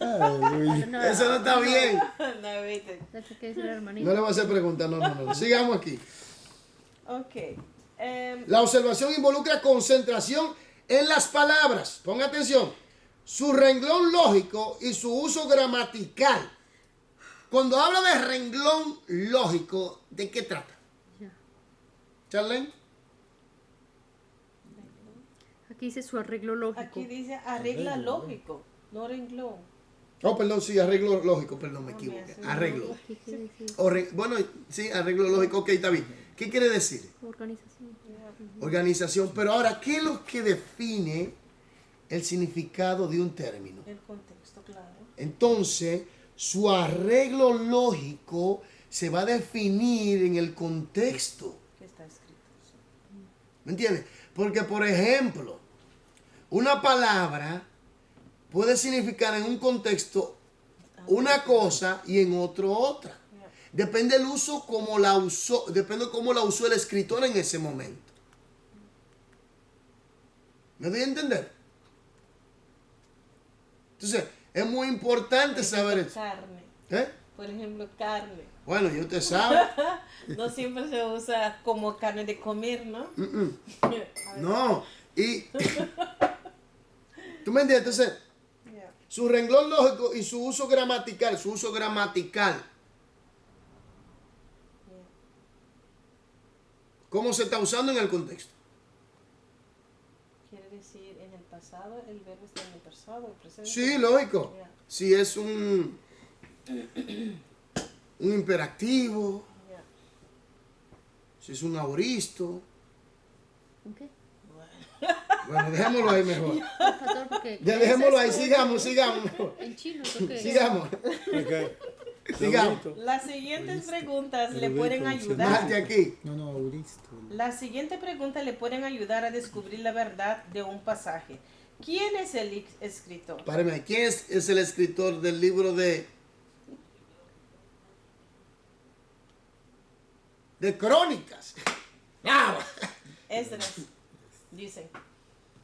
No, Eso no está bien. No, viste. No le voy a hacer preguntas, no. Sigamos aquí. Ok. La observación involucra concentración en las palabras. Ponga atención. Su renglón lógico y su uso gramatical. Cuando habla de renglón lógico, ¿de qué trata? Charlene. Aquí dice su arreglo lógico. Aquí dice arregla lógico, no renglón. Oh, perdón, sí, arreglo lógico, perdón, me equivoqué. Arreglo. ¿Qué quiere decir? Bueno, sí, arreglo lógico, ok, está bien. ¿Qué quiere decir? Organización. Organización. Pero ahora, ¿qué es lo que define el significado de un término? El contexto, claro. Entonces, su arreglo lógico se va a definir en el contexto. Que está escrito. Sí. ¿Me entiendes? Porque, por ejemplo, una palabra puede significar en un contexto una cosa y en otro otra. Depende del uso como la usó, depende de cómo la usó el escritor en ese momento. ¿Me doy a entender? Entonces, es muy importante saber eso. Carne. ¿Eh? Por ejemplo, carne. Bueno, ya usted sabe. No siempre se usa como carne de comer, ¿no? No. Y ¿tú me entiendes? Entonces, Yeah. su renglón lógico y su uso gramatical, ¿cómo se está usando en el contexto? Quiere decir, en el pasado, el verbo está en el pasado, el presente. Sí, lógico. Yeah. Si es un imperativo, Yeah. si es un auristo. ¿Ok? Bueno, dejémoslo ahí mejor. Por favor, porque Ya dejémoslo ahí, sigamos. en chino, ¿qué? Sigamos. Sigamos. Las siguientes preguntas le Erudito, pueden Más ayudar. de aquí. No, Auristo. Las siguientes preguntas le pueden ayudar a descubrir la verdad de un pasaje. ¿Quién es el escritor? Párame, ¿quién es el escritor del libro de Crónicas? Esdras. Dicen.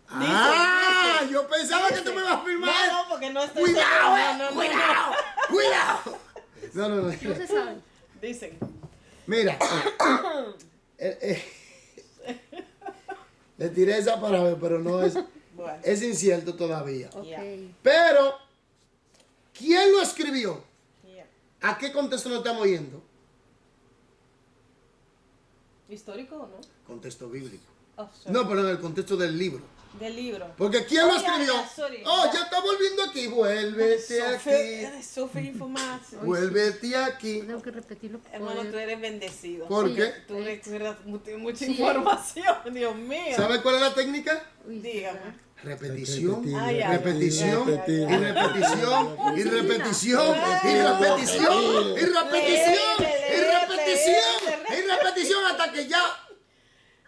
Ah, yo pensaba que tú me ibas a firmar. No, porque no estoy Cuidado, segura. No. cuidado. No. No se sabe. Dicen. Mira. Le tiré esa para ver, pero no es. Bueno. Es incierto todavía. Ok. Yeah. Pero, ¿quién lo escribió? Yeah. ¿A qué contexto nos estamos yendo? ¿Histórico o no? Contexto bíblico. Oh, sorry. No, pero en el contexto del libro. Del libro. Porque ¿quién lo escribió? Sorry. Ya está volviendo aquí. Vuélvete aquí. Sufre información. Vuélvete aquí. Tengo que repetirlo. por Hermano, poder- tú eres bendecido. ¿Por Sí. qué? Tú recuerdas mucha Sí. información, Dios mío. ¿Sabe cuál es la técnica? Uy, sí, Dígame. Repetición, Repetir, Ay, ay, repetición, repetir, y repetición, y repetición, y repetición, y repetición, y repetición, y repetición hasta que ya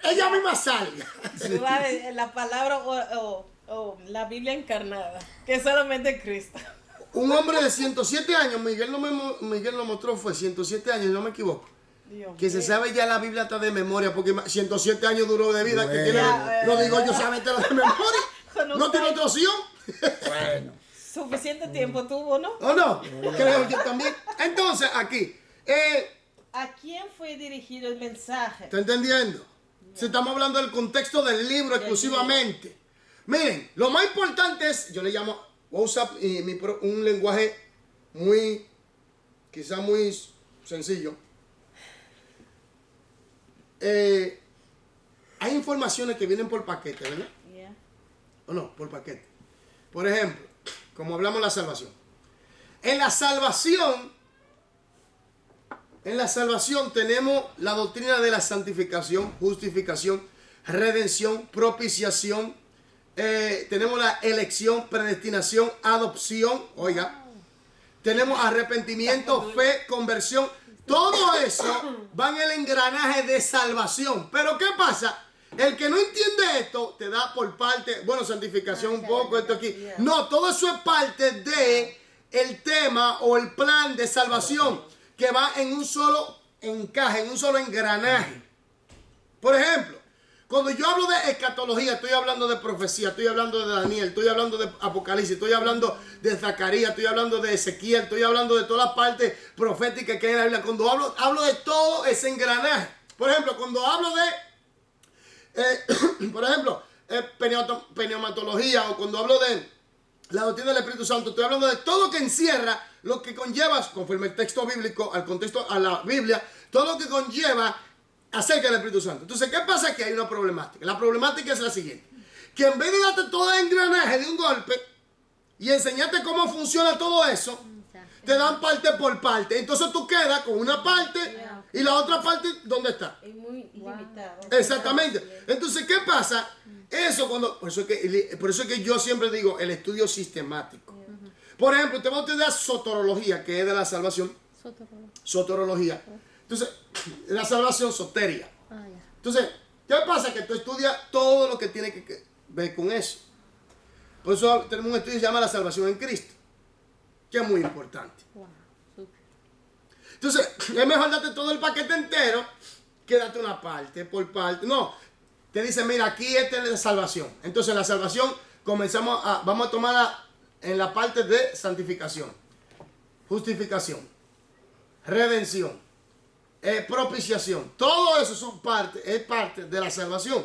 ella misma salga. Tú vas a decir la palabra o la Biblia encarnada, que es solamente Cristo. Un hombre de 107 años, Miguel lo mostró, fue 107 años, no me equivoco. Dios Que se mío. sabe ya la Biblia está de memoria, porque 107 años duró de vida. Que Bueno. tiene, lo digo yo, sábete de memoria. Con No un tiene país. otra opción. Bueno. Suficiente tiempo tuvo, ¿no? ¿O no? Creo yo también. Entonces, aquí, ¿A quién fue dirigido el mensaje? ¿está entendiendo? Si estamos hablando del contexto del libro exclusivamente. Miren, lo más importante es, yo le llamo, voy a usar un lenguaje quizá muy sencillo. Hay informaciones que vienen por paquete, ¿verdad? Yeah. ¿O no? Por paquete. Por ejemplo, como hablamos de la salvación. En la salvación tenemos la doctrina de la santificación, justificación, redención, propiciación. Tenemos la elección, predestinación, adopción. Oiga. Tenemos arrepentimiento, fe, conversión. Todo eso va en el engranaje de salvación. Pero ¿qué pasa? El que no entiende esto te da por parte, bueno, santificación un poco, esto aquí. No, todo eso es parte de el tema o el plan de salvación que va en un solo encaje, en un solo engranaje. Por ejemplo, cuando yo hablo de escatología, estoy hablando de profecía, estoy hablando de Daniel, estoy hablando de Apocalipsis, estoy hablando de Zacarías, estoy hablando de Ezequiel, estoy hablando de todas las partes proféticas que hay en la Biblia. Cuando hablo de todo ese engranaje. Por ejemplo, cuando hablo de, por ejemplo, pneumatología, o cuando hablo de la doctrina del Espíritu Santo, estoy hablando de todo lo que encierra, lo que conlleva, conforme el texto bíblico, al contexto, a la Biblia, todo lo que conlleva acerca del Espíritu Santo. Entonces, ¿qué pasa? Aquí hay una problemática. La problemática es la siguiente: que en vez de darte todo el engranaje de un golpe y enseñarte cómo funciona todo eso, te dan parte por parte. Entonces tú quedas con una parte y la otra parte, ¿dónde está? Es muy limitado. Exactamente. Entonces, ¿qué pasa? Eso por eso es que yo siempre digo el estudio sistemático. Por ejemplo, te voy a estudiar soterología, que es de la salvación. Soterología. Entonces, la salvación, soteria. Entonces, ¿qué pasa? Que tú estudias todo lo que tiene que ver con eso. Por eso tenemos un estudio que se llama la salvación en Cristo, que es muy importante. Entonces, es mejor darte todo el paquete entero que darte una parte por parte. No, te dicen, mira, aquí esta es la salvación. Entonces, la salvación vamos a tomarla en la parte de santificación, justificación, redención, propiciación. Todo eso es parte de la salvación.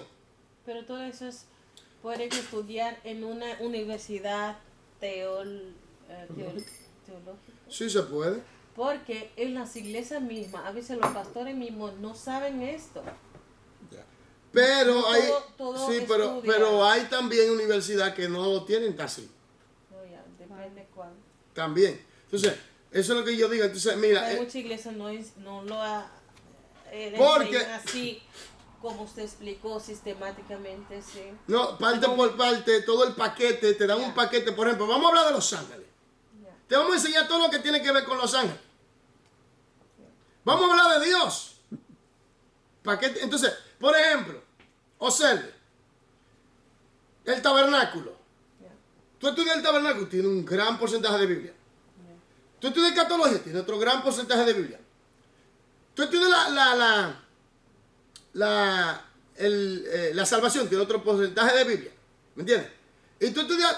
Pero todo eso pueden estudiar en una universidad teológica. Sí se puede. Porque en las iglesias mismas, a veces los pastores mismos no saben esto. Pero Todo sí, pero hay también universidades que no lo tienen casi. Depende cuál. También. Entonces, eso es lo que yo digo. Entonces, mira. Hay muchas iglesias no lo Porque enseñan así como usted explicó sistemáticamente, sí. No, parte por parte, todo el paquete, te dan un paquete. Por ejemplo, vamos a hablar de los ángeles. Te vamos a enseñar todo lo que tiene que ver con los ángeles. Vamos a hablar de Dios. Paquete. Entonces, por ejemplo, observe. El tabernáculo. Tú estudias el tabernáculo, tiene un gran porcentaje de Biblia. Tú estudias escatología, tiene otro gran porcentaje de Biblia. Tú estudias la salvación, tiene otro porcentaje de Biblia. ¿Me entiendes? Y tú estudias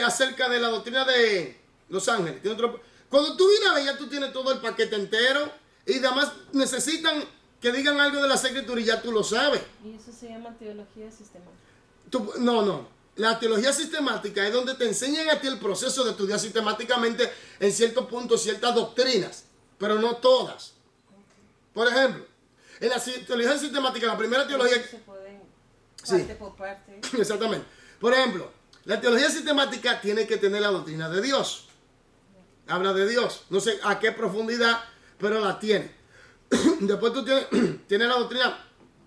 acerca de la doctrina de los ángeles. Tiene otro. Cuando tú vienes a ver, ya tú tienes todo el paquete entero. Y además necesitan que digan algo de la escritura y ya tú lo sabes. Y eso se llama teología sistemática. No. La teología sistemática es donde te enseñan a ti el proceso de estudiar sistemáticamente en ciertos puntos, ciertas doctrinas, pero no todas. Por ejemplo, en la teología sistemática, la primera teología... Se pueden parte por parte. Exactamente. Por ejemplo, la teología sistemática tiene que tener la doctrina de Dios. Habla de Dios. No sé a qué profundidad, pero la tiene. Después tú tienes la doctrina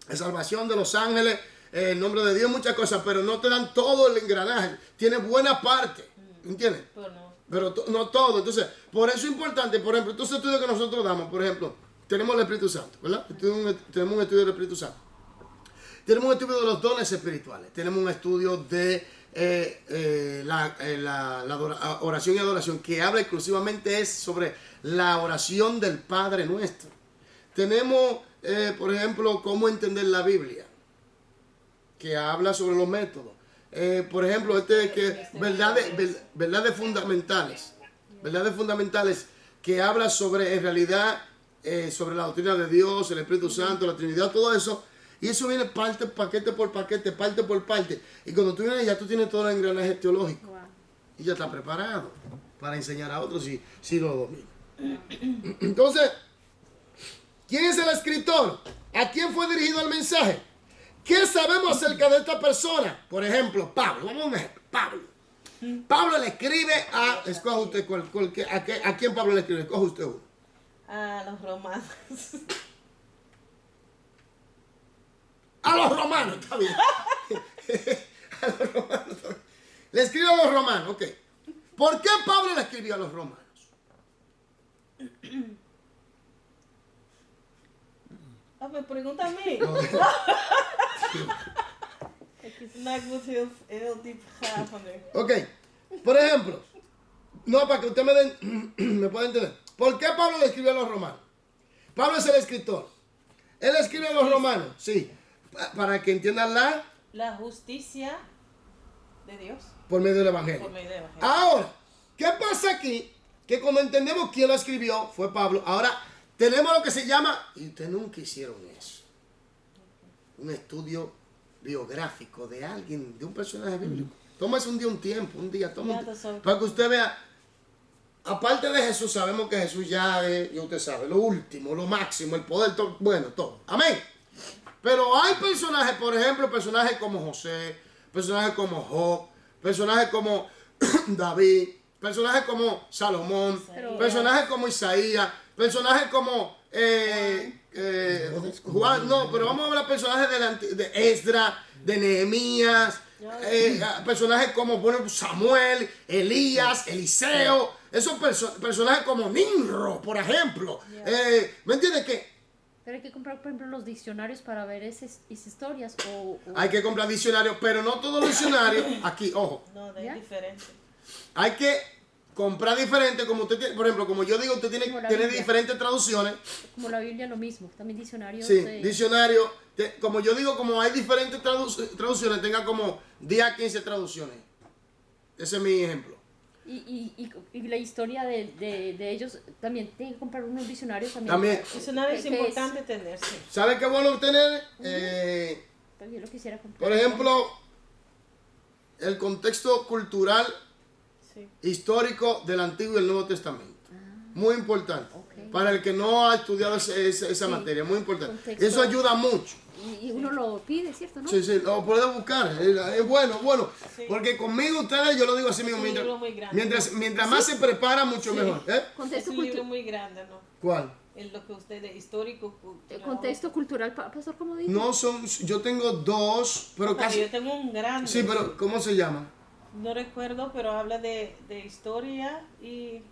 de salvación de los ángeles, el nombre de Dios, muchas cosas, pero no te dan todo el engranaje. Tiene buena parte, ¿entiendes? Pero no todo. Entonces, por eso es importante, por ejemplo, estos estudios que nosotros damos, por ejemplo, tenemos el Espíritu Santo, ¿verdad? Tenemos un estudio del Espíritu Santo. Tenemos un estudio de los dones espirituales. Tenemos un estudio de la oración y adoración, que habla exclusivamente sobre la oración del Padre Nuestro. Tenemos, por ejemplo, cómo entender la Biblia, que habla sobre los métodos. Por ejemplo, verdades fundamentales. Verdades fundamentales que habla sobre, en realidad, sobre la doctrina de Dios, el Espíritu Santo, la Trinidad, todo eso. Y eso viene paquete por paquete, parte por parte. Y cuando tú vienes, ya tú tienes todo el engranaje teológico. Wow. Y ya estás preparado para enseñar a otros si lo dominas. Entonces, ¿quién es el escritor? ¿A quién fue dirigido el mensaje? ¿Qué sabemos acerca de esta persona? Por ejemplo, Pablo. Vamos a un ejemplo. Pablo le escribe a... Escoja usted ¿a quién Pablo le escribe? Escoja usted uno. A los romanos. A los romanos, está bien. A los romanos, está bien. Le escribe a los romanos, ok. ¿Por qué Pablo le escribió a los romanos? Me pregunta a mí. Ok, por ejemplo, no, para que usted me pueda entender. ¿Por qué Pablo le escribió a los romanos? Pablo es el escritor. Él escribe a los romanos, sí. para que entiendan La justicia de Dios por medio del Evangelio. por medio del Evangelio. Ahora, ¿qué pasa aquí? Que cuando entendemos quién lo escribió, fue Pablo. Ahora, tenemos lo que se llama, y ustedes nunca hicieron eso, un estudio biográfico de alguien, de un personaje bíblico. Tómese un día, toma un día, para que usted vea. Aparte de Jesús, sabemos que Jesús ya es, y usted sabe, lo último, lo máximo, el poder, todo, bueno, todo. Amén. Pero hay personajes, por ejemplo, personajes como José, personajes como Job, personajes como David, personajes como Salomón, Pero- personajes como Isaías, personajes como Juan, no, pero vamos a hablar de personajes de Esdra, de Nehemías, personajes como bueno, Samuel, Elías, Eliseo, esos personajes como Nimrod, por ejemplo. ¿Me entiendes qué? Pero hay que comprar, por ejemplo, los diccionarios para ver esas historias o... Hay que comprar diccionarios, pero no todos los diccionarios, aquí, ojo, No, de ¿Ya? diferente. hay que comprar diferente, como usted tiene, por ejemplo, como yo digo, usted tiene Como que la tener Biblia. diferentes traducciones. Como la Biblia lo mismo, también diccionarios. Sí, diccionario, como yo digo, como hay diferentes traducciones, tenga como 10 a 15 traducciones. Ese es mi ejemplo. Y la historia de ellos, también tienen que comprar unos diccionarios también. También. Diccionario es ¿Qué es? importante tener, sí. ¿Sabe qué bueno tener? También lo quisiera comprar. Por ejemplo, el contexto cultural, Sí. histórico del Antiguo y el Nuevo Testamento. Muy importante. Ok. Para el que no ha estudiado esa materia, muy importante. Contexto. Eso ayuda mucho. Y uno lo pide, ¿cierto? ¿No? Sí, sí, lo puedes buscar. Es bueno, bueno. Sí. Porque conmigo ustedes, yo lo digo así mismo, Es un libro muy grande. mientras más se prepara, mucho mejor. ¿Eh? Es Contexto, un libro muy grande, ¿no? ¿Cuál? En lo que usted de histórico, cultural. contexto cultural, pastor, ¿cómo dice? No son, yo tengo dos, pero Porque casi. yo tengo un grande. Sí, pero ¿cómo se llama? No recuerdo, pero habla de historia y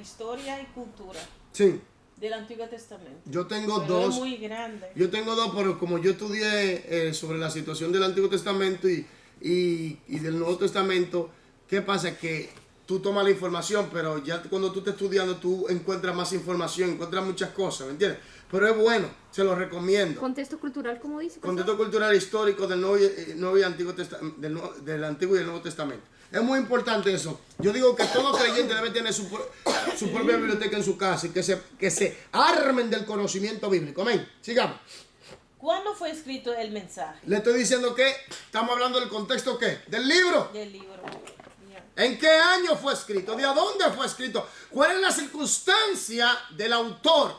historia y cultura Sí, del Antiguo Testamento. yo tengo Pero dos. es muy grande. Yo tengo dos, pero como yo estudié sobre la situación del Antiguo Testamento y del Nuevo Testamento, ¿qué pasa? Que tú tomas la información, pero ya cuando tú estás estudiando, tú encuentras más información, encuentras muchas cosas, ¿me entiendes? Pero es bueno, se lo recomiendo. Contexto cultural, ¿cómo dice? pastor? Contexto cultural histórico del Nuevo y Antiguo del Antiguo y el Nuevo Testamento. Es muy importante eso. Yo digo que todo creyente debe tener su propia biblioteca en su casa y que se armen del conocimiento bíblico. Amén. Sigamos. ¿Cuándo fue escrito el mensaje Le estoy diciendo que estamos hablando del contexto ¿qué? Del libro. del libro? ¿En qué año fue escrito? ¿De dónde fue escrito? ¿Cuál es la circunstancia del autor?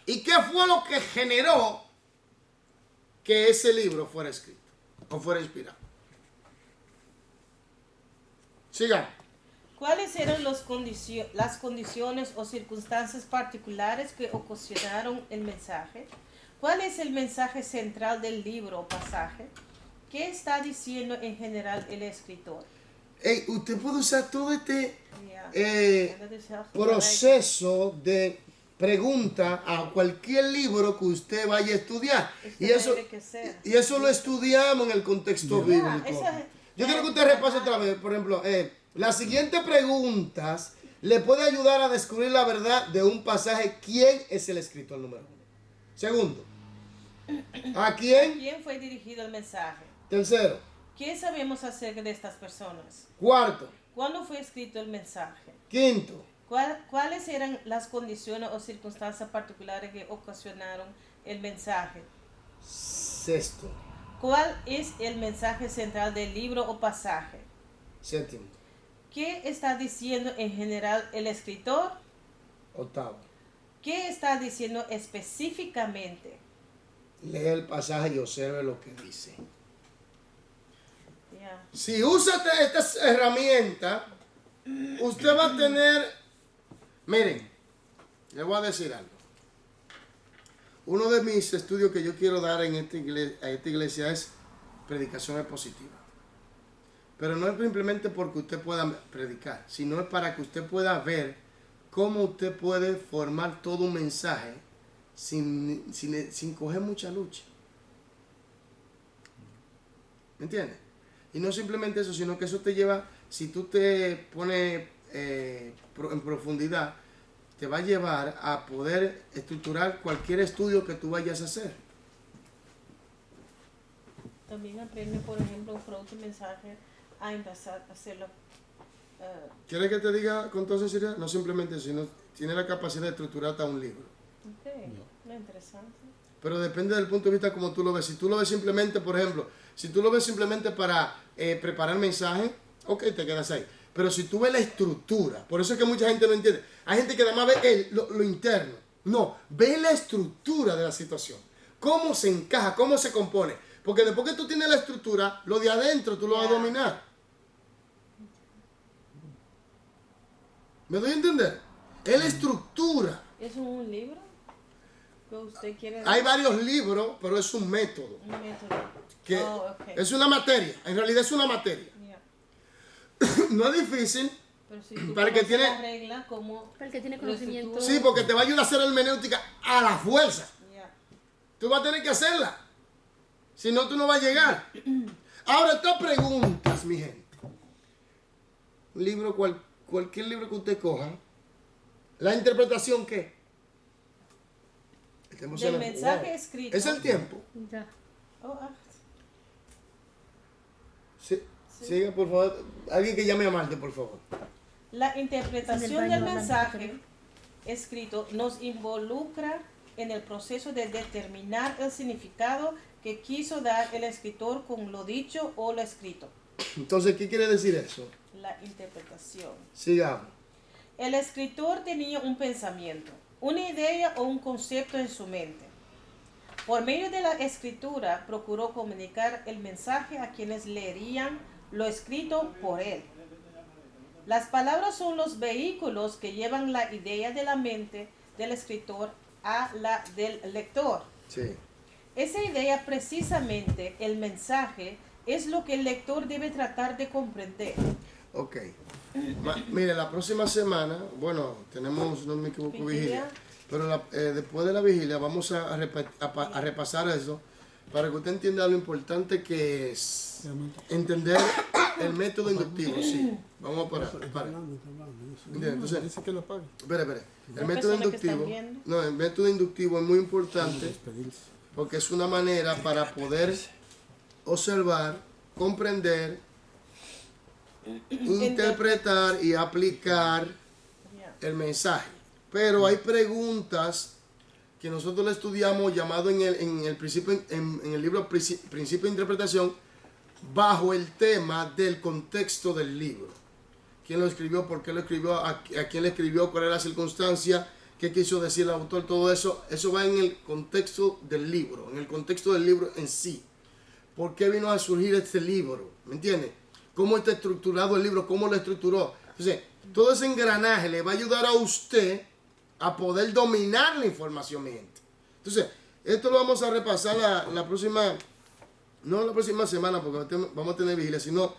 ¿Y qué fue lo que generó que ese libro fuera escrito o fuera inspirado? Sigan. ¿Cuáles eran las condiciones o circunstancias particulares que ocasionaron el mensaje? ¿Cuál es el mensaje central del libro o pasaje? ¿Qué está diciendo en general el escritor? Hey, usted puede usar todo este Yeah. proceso de pregunta a cualquier libro que usted vaya a estudiar. Y eso, tiene que ser. y eso lo estudiamos en el contexto bíblico. esa- Yo quiero que usted repase otra vez, por ejemplo, las siguientes preguntas le puede ayudar a descubrir la verdad de un pasaje. ¿Quién es el escritor número uno? Segundo, ¿a ¿A quién? quién fue dirigido el mensaje? Tercero, ¿Qué sabemos acerca de estas personas? cuarto, ¿Cuándo fue escrito el mensaje? quinto, ¿Cuáles eran las condiciones o circunstancias particulares que ocasionaron el mensaje? sexto, ¿Cuál es el mensaje central del libro o pasaje? séptimo, ¿Qué está diciendo en general el escritor? octavo. ¿Qué está diciendo específicamente? Lee el pasaje y observe lo que dice. Ya. Si usa estas herramientas, usted va a tener, miren, le voy a decir algo. Uno de mis estudios que yo quiero dar en a esta iglesia es predicación expositiva. Pero no es simplemente porque usted pueda predicar, sino es para que usted pueda ver cómo usted puede formar todo un mensaje sin coger mucha lucha. ¿Me entiendes? Y no simplemente eso, sino que eso te lleva, si tú te pones en profundidad, te va a llevar a poder estructurar cualquier estudio que tú vayas a hacer. También aprende, por ejemplo, un producto mensaje a empezar a hacerlo. ¿Quieres que te diga con toda sinceridad? No simplemente, sino tiene la capacidad de estructurar hasta un libro. Ok, no. Interesante. Pero depende del punto de vista como tú lo ves. Si tú lo ves simplemente, por ejemplo, si tú lo ves simplemente para preparar mensajes, ok, te quedas ahí. Pero si tú ves la estructura, por eso es que mucha gente no entiende. Hay gente que nada más ve lo interno. No, ve la estructura de la situación. Cómo se encaja, cómo se compone. Porque después que tú tienes la estructura, lo de adentro tú lo vas a dominar. ¿Me doy a entender? Es la estructura. ¿Es un libro que usted quiere? Hay varios libros, pero es un método. Un método. Que Ok. es una materia. En realidad es una materia. Yeah. No es difícil. Pero si tú Para el que conoces tiene- la regla, como Para el que tiene lo conocimiento. estructura. Sí, porque te va a ayudar a hacer hermenéutica a la fuerza. Yeah. Tú vas a tener que hacerla. Si no, tú no vas a llegar. Ahora, estas preguntas, mi gente. Un libro, cualquier libro que usted coja. ¿La interpretación qué? Estamos Del en mensaje escrito. Es el tiempo. Ya. Oh, Sí. Siga, por favor. Alguien que llame a Marte, por favor. La interpretación En el baño del hablando mensaje por escrito nos involucra en el proceso de determinar el significado que quiso dar el escritor con lo dicho o lo escrito. Entonces, ¿qué quiere decir eso? La interpretación. Sigamos. El escritor tenía un pensamiento, una idea o un concepto en su mente. Por medio de la escritura procuró comunicar el mensaje a quienes leerían lo escrito por él. Las palabras son los vehículos que llevan la idea de la mente del escritor a la del lector. Sí. Esa idea, precisamente el mensaje, es lo que el lector debe tratar de comprender. Ok. Mire, la próxima semana, bueno, tenemos, no me equivoco, vigilia. Pero después de la vigilia vamos a repasar eso para que usted entienda lo importante que es entender el método inductivo. Sí, vamos a parar. Entonces, Dice que lo pague. espere. El Las método personas que están inductivo, viendo. no, el método inductivo es muy importante Despedirse. porque es una manera para poder observar, comprender, interpretar y aplicar Ya. el mensaje. Pero hay preguntas que nosotros le estudiamos llamado en el principio, en el libro Principio de Interpretación, bajo el tema del contexto del libro. ¿Quién lo escribió? ¿Por qué lo escribió? ¿A quién le escribió? ¿Cuál era la circunstancia? ¿Qué quiso decir el autor? Todo eso, eso va en el contexto del libro, en el contexto del libro en sí. ¿Por qué vino a surgir este libro? ¿Me entiende? ¿Cómo está estructurado el libro? ¿Cómo lo estructuró? Entonces, todo ese engranaje le va a ayudar a usted a poder dominar la información, mi gente. Entonces, esto lo vamos a repasar la próxima, no la próxima semana, porque vamos a tener vigilia, sino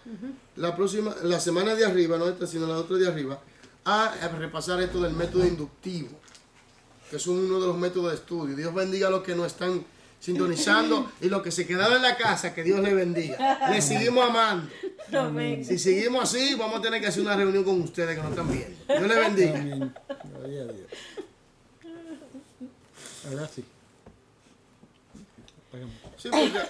la semana de arriba, no esta, sino la otra de arriba, a repasar esto del método inductivo, que es uno de los métodos de estudio. Dios bendiga a los que nos están sintonizando y los que se quedaron en la casa, que Dios les bendiga. Les seguimos amando. Si seguimos así, vamos a tener que hacer una reunión con ustedes que nos están viendo. Dios les bendiga. Amén. Gloria a Dios. Ahora sí. Apagamos. Sí, porque